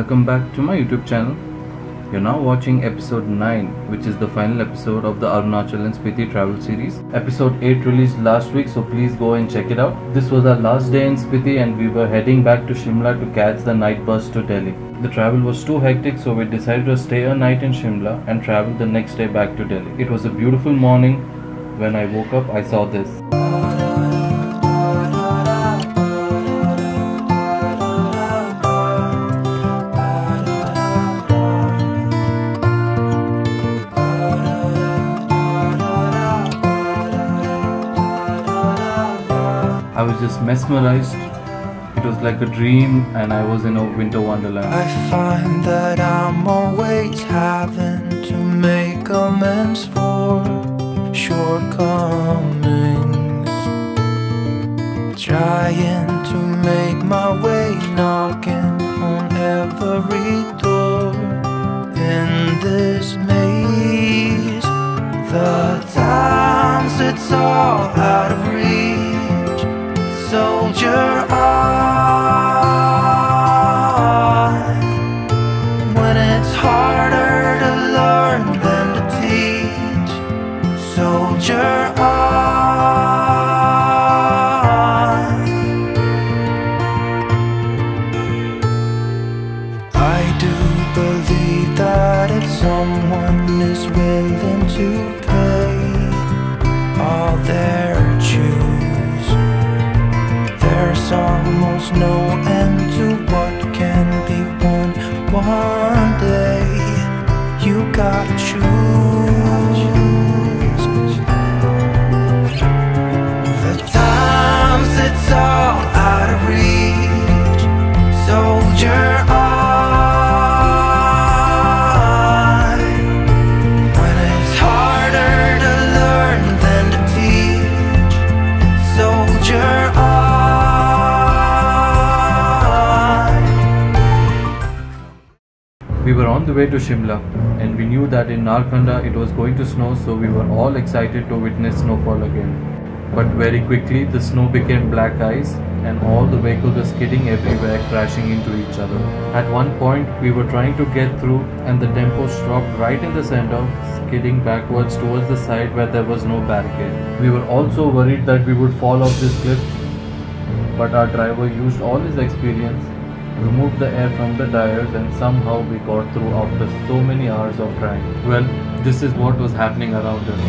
welcome back to my YouTube channel. You're now watching episode 9, which is the final episode of the Arunachal and Spiti travel series. Episode 8 released last week, so please go and check it out. This was our last day in Spiti and we were heading back to Shimla to catch the night bus to Delhi. The travel was too hectic, so we decided to stay a night in Shimla and travel the next day back to Delhi. It was a beautiful morning. When I woke up, I saw this. I was just mesmerized. It was like a dream and I was in a winter wonderland. I find that I'm always having to make amends for shortcomings, trying to make my way, knocking on every door in this maze. The times it's all out of reach. Soldier on, when it's harder to learn than to teach. Soldier on. I do believe that if someone is willing to pay all their dues, there's almost no end to what can be won one day. You gotta choose. The times it's all out of reach. Soldier on, when it's harder to learn than to teach. Soldier on. We were on the way to Shimla and we knew that in Narkanda it was going to snow, so we were all excited to witness snowfall again. But very quickly the snow became black ice and all the vehicles were skidding everywhere, crashing into each other. At one point we were trying to get through and the tempo stopped right in the center, skidding backwards towards the side where there was no barricade. We were also worried that we would fall off this cliff, but our driver used all his experience, removed the air from the tires, and somehow we got through after so many hours of trying. Well, this is what was happening around us.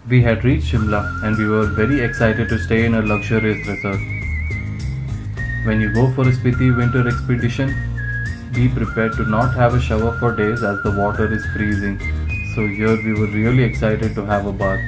We had reached Shimla and we were very excited to stay in a luxurious resort. When you go for a Spiti winter expedition, be prepared to not have a shower for days as the water is freezing. So here we were really excited to have a bath.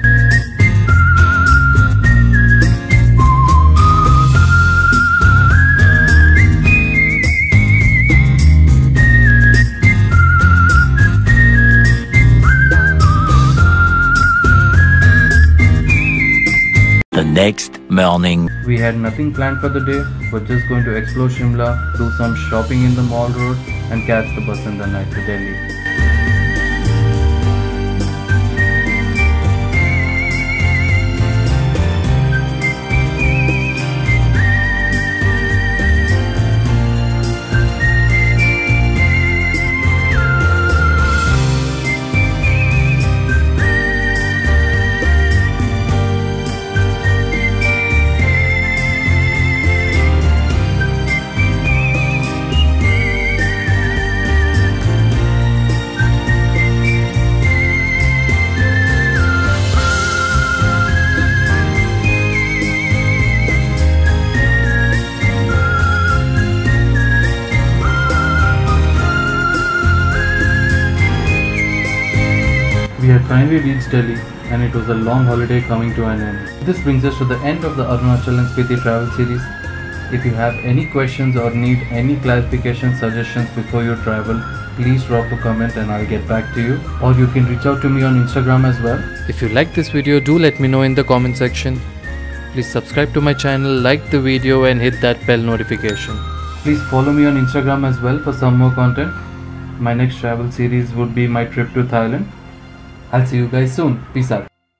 Next morning, we had nothing planned for the day, but just going to explore Shimla, do some shopping in the mall road and catch the bus in the night to Delhi. had finally reached Delhi and it was a long holiday coming to an end. This brings us to the end of the Arunachal and Spiti travel series. If you have any questions or need any clarification suggestions before your travel, please drop a comment and I'll get back to you. Or you can reach out to me on Instagram as well. If you like this video, do let me know in the comment section. Please subscribe to my channel, like the video and hit that bell notification. Please follow me on Instagram as well for some more content. My next travel series would be my trip to Thailand. I'll see you guys soon. Peace out.